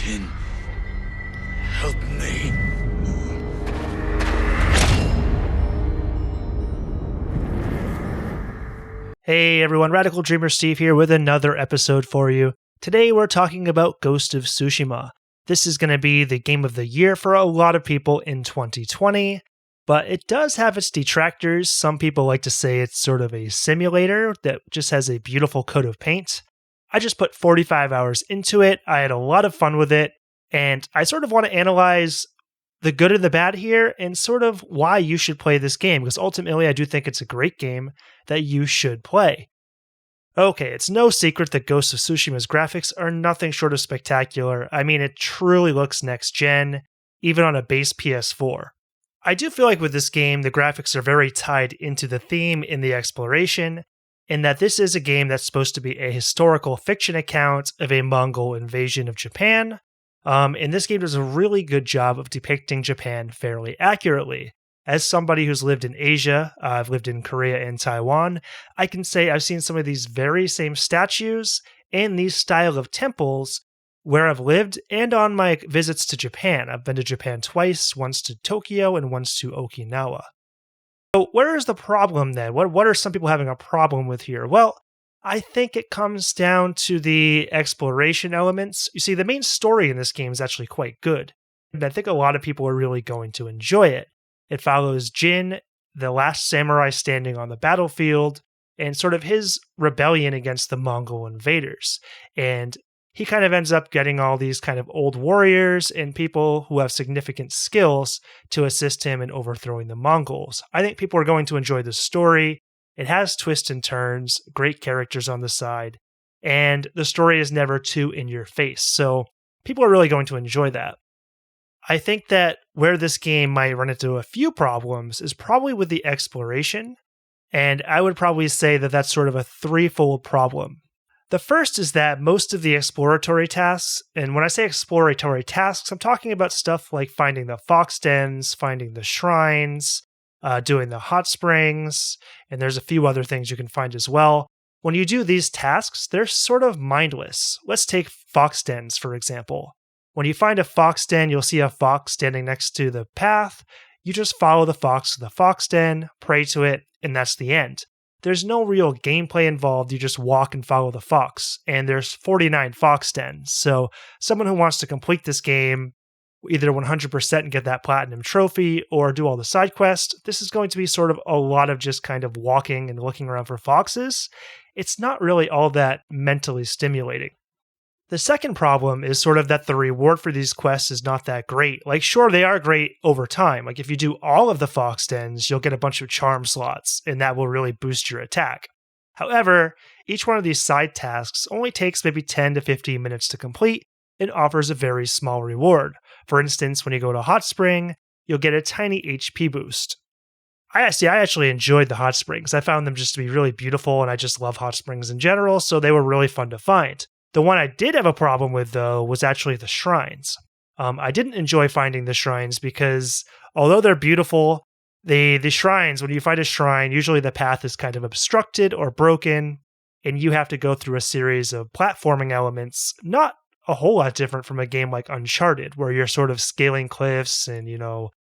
Jin, help me. Hey everyone, Radical Dreamer Steve here with another episode for you. Today we're talking about Ghost of Tsushima. This is going to be the game of the year for a lot of people in 2020, but it does have its detractors. Some people like to say it's sort of a simulator that just has a beautiful coat of paint. I just put 45 hours into it. I had a lot of fun with it, and I sort of want to analyze the good and the bad here and sort of why you should play this game, because ultimately I do think it's a great game that you should play. Okay, it's no secret that Ghost of Tsushima's graphics are nothing short of spectacular. I mean, it truly looks next gen, even on a base PS4. I do feel like with this game, the graphics are very tied into the theme in the exploration, in that this is a game that's supposed to be a historical fiction account of a Mongol invasion of Japan. And this game does a really good job of depicting Japan fairly accurately. As somebody who's lived in Asia, I've lived in Korea and Taiwan, I can say I've seen some of these very same statues and these style of temples where I've lived and on my visits to Japan. I've been to Japan twice, once to Tokyo and once to Okinawa. So where is the problem then? What are some people having a problem with here? Well, I think it comes down to the exploration elements. You see, the main story in this game is actually quite good, and I think a lot of people are really going to enjoy it. It follows Jin, the last samurai standing on the battlefield, and sort of his rebellion against the Mongol invaders. And he kind of ends up getting all these kind of old warriors and people who have significant skills to assist him in overthrowing the Mongols. I think people are going to enjoy the story. It has twists and turns, great characters on the side, and the story is never too in your face. So people are really going to enjoy that. I think that where this game might run into a few problems is probably with the exploration, and I would probably say that that's sort of a threefold problem. The first is that most of the exploratory tasks, and when I say exploratory tasks, I'm talking about stuff like finding the fox dens, finding the shrines, doing the hot springs, and there's a few other things you can find as well. When you do these tasks, they're sort of mindless. Let's take fox dens, for example. When you find a fox den, you'll see a fox standing next to the path. You just follow the fox to the fox den, pray to it, and that's the end. There's no real gameplay involved. You just walk and follow the fox. And there's 49 fox dens. So someone who wants to complete this game, either 100% and get that platinum trophy or do all the side quests, this is going to be sort of a lot of just kind of walking and looking around for foxes. It's not really all that mentally stimulating. The second problem is sort of that the reward for these quests is not that great. Like, sure, they are great over time. Like, if you do all of the fox dens, you'll get a bunch of charm slots, and that will really boost your attack. However, each one of these side tasks only takes maybe 10 to 15 minutes to complete and offers a very small reward. For instance, when you go to Hot Spring, you'll get a tiny HP boost. I actually enjoyed the hot springs. I found them just to be really beautiful, and I just love hot springs in general, so they were really fun to find. The one I did have a problem with, though, was actually the shrines. I didn't enjoy finding the shrines because, although they're beautiful, the shrines, when you find a shrine, usually the path is kind of obstructed or broken, and you have to go through a series of platforming elements, not a whole lot different from a game like Uncharted, where you're sort of scaling cliffs and,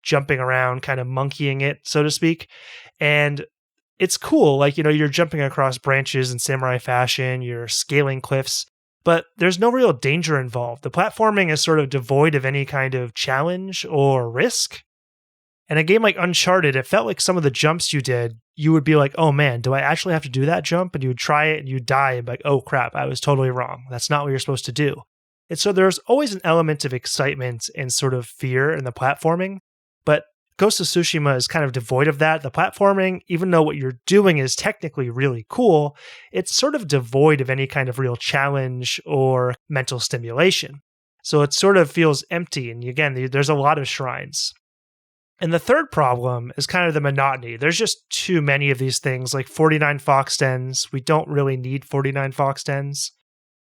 jumping around, kind of monkeying it, so to speak. And it's cool, like, you're jumping across branches in samurai fashion, you're scaling cliffs, but there's no real danger involved. The platforming is sort of devoid of any kind of challenge or risk. In a game like Uncharted, it felt like some of the jumps you did, you would be like, oh man, do I actually have to do that jump? And you would try it and you'd die and be like, oh crap, I was totally wrong. That's not what you're supposed to do. And so there's always an element of excitement and sort of fear in the platforming, but Ghost of Tsushima is kind of devoid of that. The platforming, even though what you're doing is technically really cool, it's sort of devoid of any kind of real challenge or mental stimulation. So it sort of feels empty. And again, there's a lot of shrines. And the third problem is kind of the monotony. There's just too many of these things, like 49 fox dens. We don't really need 49 fox dens.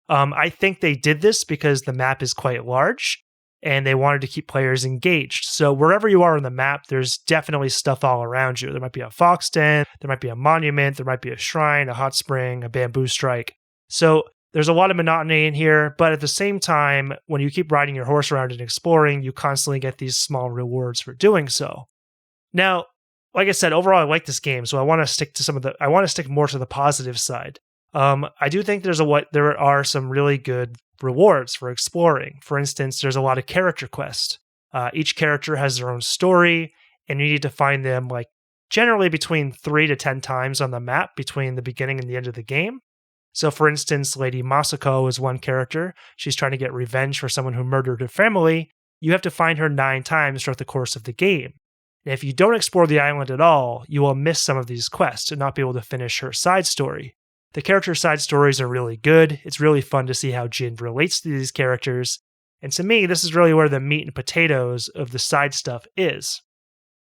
I think they did this because the map is quite large and they wanted to keep players engaged. So wherever you are on the map, there's definitely stuff all around you. There might be a fox den, there might be a monument, there might be a shrine, a hot spring, a bamboo strike. So There's a lot of monotony in here, but at the same time, when you keep riding your horse around and exploring, you constantly get these small rewards for doing so. Now, like I said, overall, I like this game, so I want to stick more to the positive side. I do think there are some really good rewards for exploring. For instance, there's a lot of character quests. Each character has their own story, and you need to find them like generally between 3 to 10 times on the map between the beginning and the end of the game. So, for instance, Lady Masako is one character. She's trying to get revenge for someone who murdered her family. You have to find her 9 times throughout the course of the game. And if you don't explore the island at all, you will miss some of these quests and not be able to finish her side story. The character side stories are really good. It's really fun to see how Jin relates to these characters. And to me, this is really where the meat and potatoes of the side stuff is.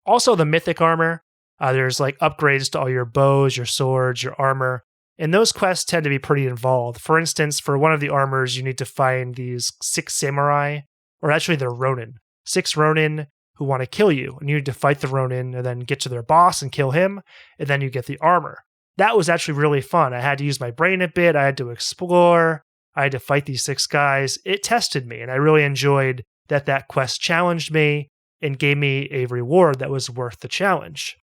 Also, the mythic armor. There's like upgrades to all your bows, your swords, your armor. And those quests tend to be pretty involved. For instance, for one of the armors, you need to find these 6 samurai, or actually they're Ronin. 6 Ronin who want to kill you. And you need to fight the Ronin and then get to their boss and kill him. And then you get the armor. That was actually really fun. I had to use my brain a bit. I had to explore. I had to fight these 6 guys. It tested me. And I really enjoyed that quest challenged me and gave me a reward that was worth the challenge.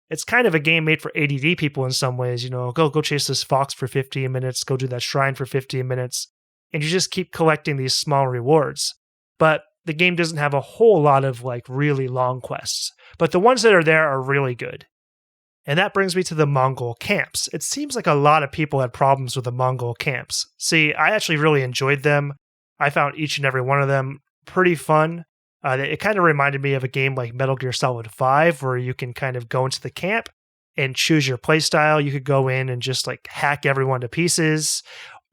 It's kind of a game made for ADD people in some ways, go chase this fox for 15 minutes, go do that shrine for 15 minutes, and you just keep collecting these small rewards. But the game doesn't have a whole lot of like really long quests, but the ones that are there are really good. And that brings me to the Mongol camps. It seems like a lot of people had problems with the Mongol camps. See, I actually really enjoyed them. I found each and every one of them pretty fun. It kind of reminded me of a game like Metal Gear Solid 5, where you can kind of go into the camp and choose your playstyle. You could go in and just like hack everyone to pieces,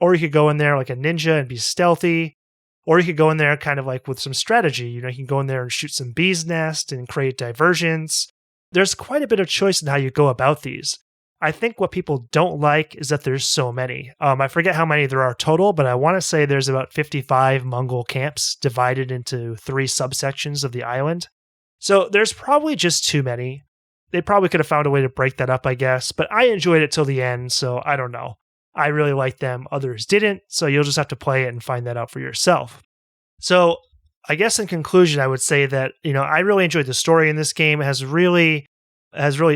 or you could go in there like a ninja and be stealthy, or you could go in there kind of like with some strategy. You can go in there and shoot some bees' nests and create diversions. There's quite a bit of choice in how you go about these. I think what people don't like is that there's so many. I forget how many there are total, but I want to say there's about 55 Mongol camps divided into 3 subsections of the island. So there's probably just too many. They probably could have found a way to break that up, I guess, but I enjoyed it till the end, so I don't know. I really liked them, others didn't, so you'll just have to play it and find that out for yourself. So I guess in conclusion, I would say that, I really enjoyed the story in this game. It has really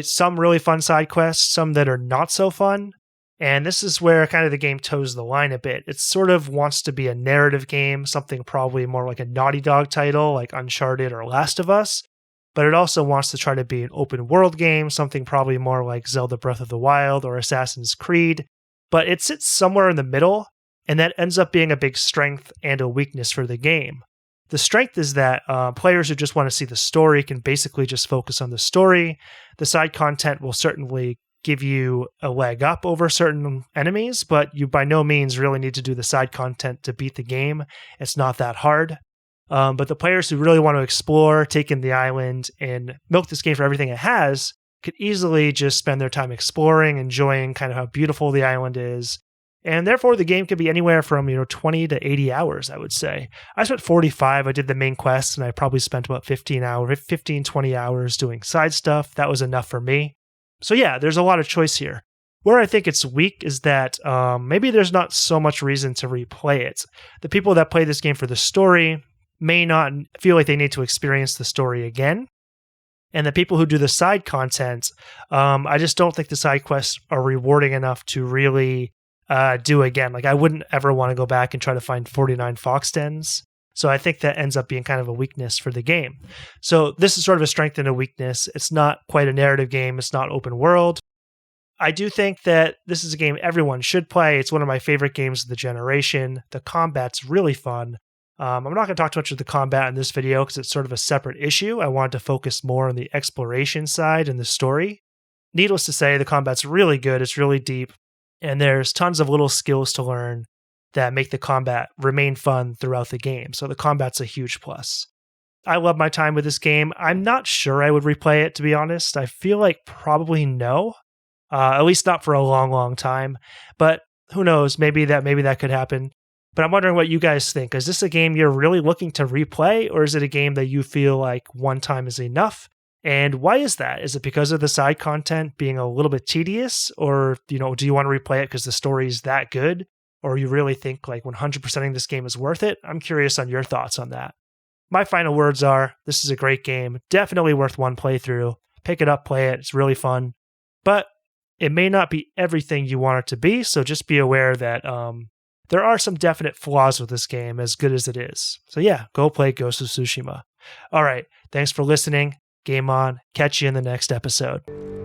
some really fun side quests, some that are not so fun. And this is where kind of the game toes the line a bit. It sort of wants to be a narrative game, something probably more like a Naughty Dog title like Uncharted or Last of Us. But it also wants to try to be an open world game, something probably more like Zelda Breath of the Wild or Assassin's Creed. But it sits somewhere in the middle, and that ends up being a big strength and a weakness for the game. The strength is that players who just want to see the story can basically just focus on the story. The side content will certainly give you a leg up over certain enemies, but you by no means really need to do the side content to beat the game. It's not that hard. But the players who really want to explore, take in the island, and milk this game for everything it has could easily just spend their time exploring, enjoying kind of how beautiful the island is. And therefore, the game could be anywhere from 20 to 80 hours, I would say. I spent 45. I did the main quest, and I probably spent about 20 hours doing side stuff. That was enough for me. So yeah, there's a lot of choice here. Where I think it's weak is that maybe there's not so much reason to replay it. The people that play this game for the story may not feel like they need to experience the story again. And the people who do the side content, I just don't think the side quests are rewarding enough to really do again. Like I wouldn't ever want to go back and try to find 49 fox dens. So I think that ends up being kind of a weakness for the game. So this is sort of a strength and a weakness. It's not quite a narrative game. It's not open world. I do think that this is a game everyone should play. It's one of my favorite games of the generation. The combat's really fun. I'm not going to talk too much of the combat in this video because it's sort of a separate issue. I wanted to focus more on the exploration side and the story. Needless to say, the combat's really good. It's really deep. And there's tons of little skills to learn that make the combat remain fun throughout the game. So the combat's a huge plus. I love my time with this game. I'm not sure I would replay it, to be honest. I feel like probably no. At least not for a long, long time. But who knows? Maybe that could happen. But I'm wondering what you guys think. Is this a game you're really looking to replay, or is it a game that you feel like one time is enough? And why is that? Is it because of the side content being a little bit tedious, or do you want to replay it because the story is that good? or you really think like 100%ing this game is worth it, I'm curious on your thoughts on that. My final words are, this is a great game, definitely worth one playthrough. Pick it up, play it, it's really fun. But it may not be everything you want it to be, so just be aware that there are some definite flaws with this game, as good as it is. So yeah, go play Ghost of Tsushima. All right, thanks for listening. Game on. Catch you in the next episode.